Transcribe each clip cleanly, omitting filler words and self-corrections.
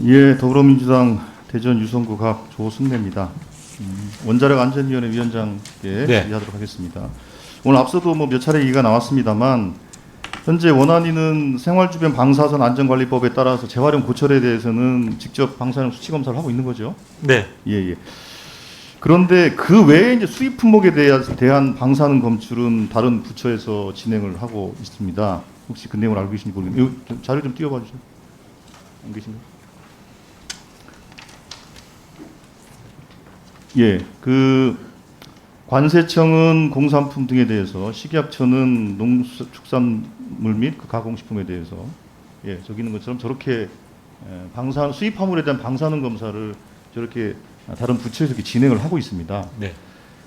예, 더불어민주당 대전 유성구갑 조승래입니다. 원자력 안전위원회 위원장께 네. 질의하도록 하겠습니다. 오늘 앞서도 몇 차례 얘기가 나왔습니다만 현재 원안위는 생활주변 방사선 안전관리법에 따라서 재활용 고철에 대해서는 직접 방사능 수치 검사를 하고 있는 거죠. 네. 예. 그런데 그 외에 이제 수입 품목에 대한 방사능 검출은 다른 부처에서 진행을 하고 있습니다. 혹시 그 내용을 알고 계신지 모르겠는데 자료 좀 띄워봐 주세요. 안 계신가요? 예, 그 관세청은 공산품 등에 대해서, 식약처는 농축산물 및 그 가공식품에 대해서, 예, 저기 있는 것처럼 저렇게 방사능 수입 화물에 대한 방사능 검사를 저렇게 다른 부처에서 이렇게 진행을 하고 있습니다. 네.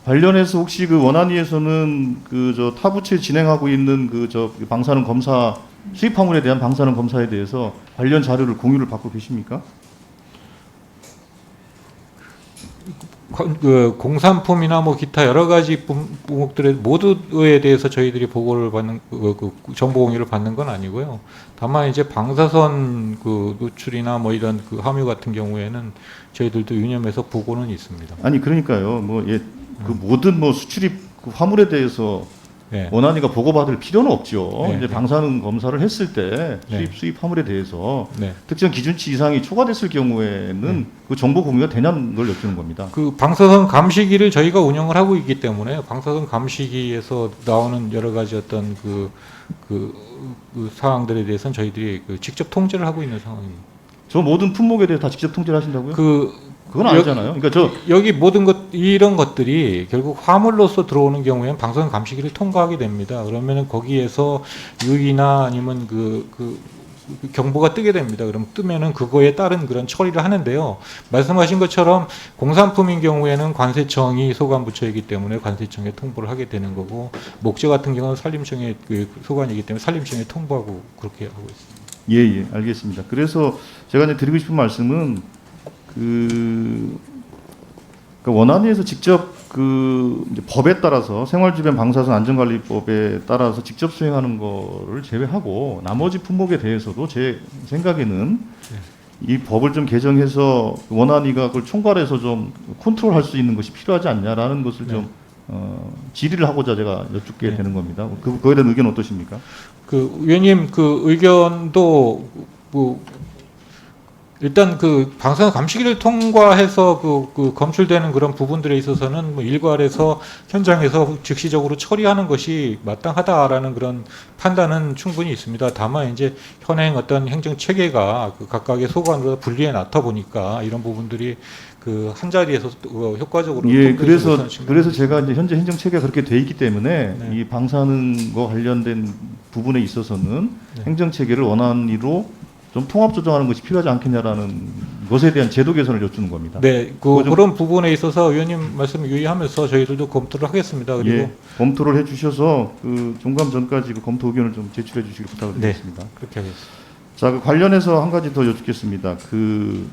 관련해서 혹시 그 원안위에서는 그 저 타 부처에 진행하고 있는 그 방사능 검사, 수입 화물에 대한 방사능 검사에 대해서 관련 자료를 공유를 받고 계십니까? 그 공산품이나 뭐 기타 여러 가지 품목들의 모두에 대해서 저희들이 보고를 받는 그 정보 공유를 받는 건 아니고요. 다만 이제 방사선 그 노출이나 뭐 이런 그 함유 같은 경우에는 저희들도 유념해서 보고는 있습니다. 아니 그러니까요. 그 모든 수출입 그 화물에 대해서 네. 원안위가 보고받을 필요는 없죠. 네, 이제 네. 방사능 검사를 했을 때 네. 수입 화물에 대해서 네. 특정 기준치 이상이 초과됐을 경우에는 그 정보 공유가 되냐는 걸 여쭈는 겁니다. 그 방사선 감시기를 저희가 운영을 하고 있기 때문에 방사선 감시기에서 나오는 여러 가지 어떤 그 사항들에 대해서는 저희들이 직접 통제를 하고 있는 상황입니다. 저 모든 품목에 대해 다 직접 통제를 하신다고요? 그건 여- 아니잖아요. 그러니까 여기 모든 이런 것들이 결국 화물로서 들어오는 경우에는 방사선 감시기를 통과하게 됩니다. 그러면은 거기에서 유의나 아니면 그 경보가 뜨게 됩니다. 그럼 뜨면은 그거에 따른 그런 처리를 하는데요. 말씀하신 것처럼 공산품인 경우에는 관세청이 소관 부처이기 때문에 관세청에 통보를 하게 되는 거고, 목재 같은 경우는 산림청의 그 소관이기 때문에 산림청에 통보하고 그렇게 하고 있습니다. 예, 알겠습니다. 그래서 제가 이제 드리고 싶은 말씀은 원안위에서 직접 이제 법에 따라서 생활주변 방사선 안전관리법에 따라서 직접 수행하는 거를 제외하고 나머지 품목에 대해서도 제 생각에는 이 법을 좀 개정해서 원안위가 그걸 총괄해서 좀 컨트롤할 수 있는 것이 필요하지 않냐라는 것을 좀 질의를 하고자 제가 여쭙게 되는 겁니다. 그거에 대한 의견 어떠십니까? 위원님 의견도 일단 방사선 감시기를 통과해서 검출되는 그런 부분들에 있어서는 일괄해서 현장에서 즉시적으로 처리하는 것이 마땅하다라는 그런 판단은 충분히 있습니다. 다만 이제 현행 어떤 행정 체계가 각각의 소관으로 분리해 놨다 보니까 이런 부분들이 한 자리에서 효과적으로 예, 그래서 제가 이제 현재 행정 체계가 그렇게 돼 있기 때문에 네. 이 방사능과 관련된 부분에 있어서는 행정 체계를 원안위로 좀 통합 조정하는 것이 필요하지 않겠냐라는 것에 대한 제도 개선을 여쭈는 겁니다. 네, 그런 부분에 있어서 위원님 말씀 유의하면서 저희들도 검토를 하겠습니다. 그리고 검토를 해주셔서 종감 전까지 검토 의견을 좀 제출해 주시길 부탁을 드리겠습니다. 그렇게 하겠습니다. 자, 관련해서 한 가지 더 여쭙겠습니다.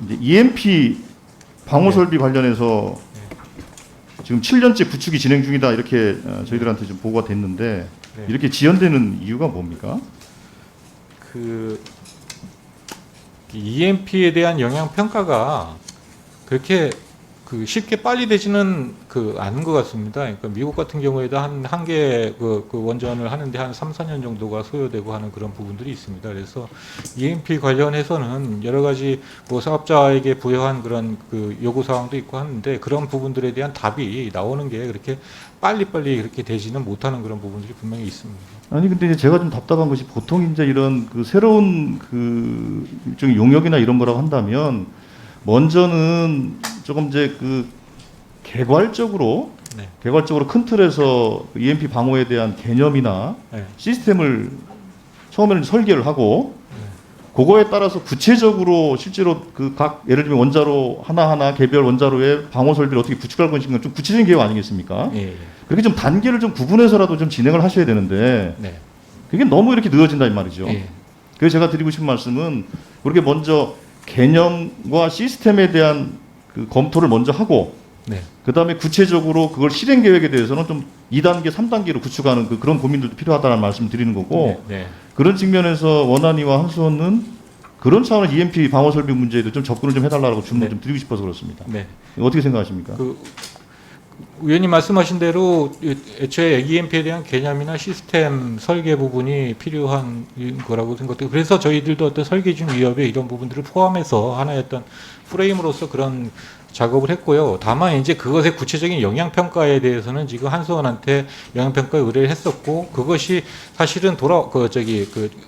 이제 EMP 방호 설비 관련해서 지금 7년째 구축이 진행 중이다 이렇게 저희들한테 좀 보고가 됐는데 이렇게 지연되는 이유가 뭡니까? EMP에 대한 영향 평가가 그렇게 쉽게 빨리 되지는 않은 것 같습니다. 그러니까 미국 같은 경우에도 한 개 원전을 하는데 한 3, 4년 정도가 소요되고 하는 그런 부분들이 있습니다. 그래서 EMP 관련해서는 여러 가지 사업자에게 부여한 그런 요구 사항도 있고 하는데 그런 부분들에 대한 답이 나오는 게 그렇게 빨리빨리 그렇게 되지는 못하는 그런 부분들이 분명히 있습니다. 아니 근데 이제 제가 좀 답답한 것이 보통 이제 이런 새로운 일종의 용역이나 이런 거라고 한다면 먼저는 조금 이제 개괄적으로 큰 틀에서 EMP 방호에 대한 개념이나 시스템을 처음에는 설계를 하고 그거에 따라서 구체적으로 실제로 예를 들면 원자로 하나하나 개별 원자로의 방호 설비를 어떻게 구축할 것인가 좀 구체적인 계획 아니겠습니까? 그렇게 좀 단계를 좀 구분해서라도 좀 진행을 하셔야 되는데 그게 너무 이렇게 늦어진다 이 말이죠. 그래서 제가 드리고 싶은 말씀은 그렇게 먼저 개념과 시스템에 대한 검토를 먼저 하고 그 다음에 구체적으로 그걸 실행 계획에 대해서는 좀 2단계, 3단계로 구축하는 그런 고민들도 필요하다는 말씀 드리는 거고 그런 측면에서 원안위와 한수원은 그런 차원의 EMP 방어 설비 문제에도 좀 접근을 좀 해달라고 주문을 네. 좀 드리고 싶어서 그렇습니다. 네. 어떻게 생각하십니까? 그 의원님 말씀하신 대로 애초에 EMP에 대한 개념이나 시스템 설계 부분이 필요한 거라고 생각돼요. 그래서 저희들도 어떤 설계준 위협에 이런 부분들을 포함해서 하나의 어떤 프레임으로서 그런 작업을 했고요. 다만 이제 그것의 구체적인 영향 평가에 대해서는 지금 한수원한테 영향 평가 의뢰를 했었고, 그것이 사실은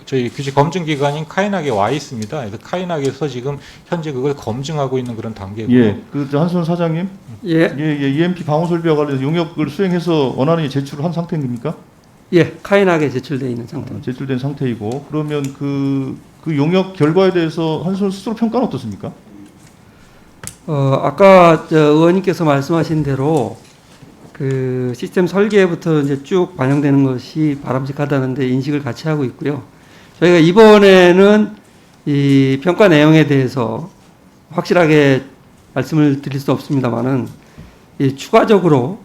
저희 규칙 검증 기관인 카이낙에 와 있습니다. 그래서 카이낙에서 지금 현재 그걸 검증하고 있는 그런 단계고요. 예, 한수원 사장님, 예, EMP 방어 설비와 관련해서 용역을 수행해서 원안이 제출을 한 상태입니까? 예, 카이낙에 제출되어 있는 상태. 제출된 상태이고, 그러면 그 용역 결과에 대해서 한수원 스스로 평가는 어떻습니까? 아까 의원님께서 말씀하신 대로 그 시스템 설계부터 이제 쭉 반영되는 것이 바람직하다는데 인식을 같이 하고 있고요. 저희가 이번에는 이 평가 내용에 대해서 확실하게 말씀을 드릴 수 없습니다만은 추가적으로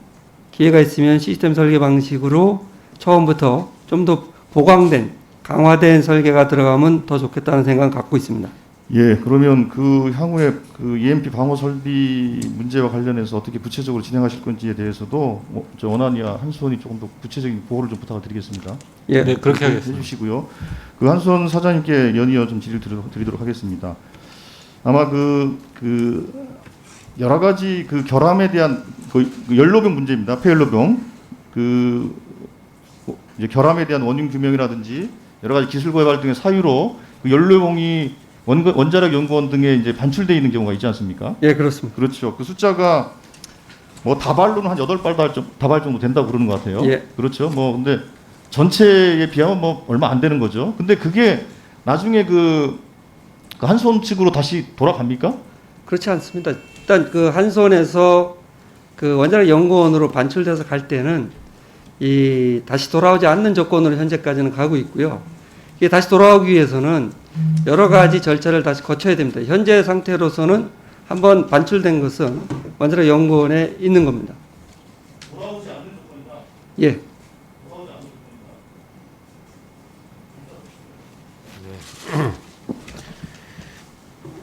기회가 있으면 시스템 설계 방식으로 처음부터 좀 더 보강된 강화된 설계가 들어가면 더 좋겠다는 생각을 갖고 있습니다. 예, 그러면 그 향후에 그 EMP 방어 설비 문제와 관련해서 어떻게 구체적으로 진행하실 건지에 대해서도 저 원안이와 한수원이 조금 더 구체적인 보고를 좀 부탁을 드리겠습니다. 예, 네, 그렇게 하겠습니다. 해주시고요. 그 한수원 사장님께 연이어 좀 질의를 드리도록 하겠습니다. 아마 그 여러 가지 그 결함에 대한 그 연료병 문제입니다. 폐연료병 이제 결함에 대한 원인 규명이라든지 여러 가지 기술 개발 등의 사유로 그 연료병이 원자력 연구원 등에 이제 반출되어 있는 경우가 있지 않습니까? 예, 그렇습니다. 그렇죠. 그 숫자가 뭐 다발로는 한 8다발 정도 된다고 그러는 것 같아요. 예. 그렇죠. 뭐 근데 전체에 비하면 뭐 얼마 안 되는 거죠. 근데 그게 나중에 그 한수원 측으로 다시 돌아갑니까? 그렇지 않습니다. 일단 그 한수원에서 그 원자력 연구원으로 반출돼서 갈 때는 이 다시 돌아오지 않는 조건으로 현재까지는 가고 있고요. 이게 다시 돌아오기 위해서는 여러 가지 절차를 다시 거쳐야 됩니다. 현재 상태로서는 한번 반출된 것은 원자력 연구원에 있는 겁니다. 돌아오지 않는 조건이다. 예.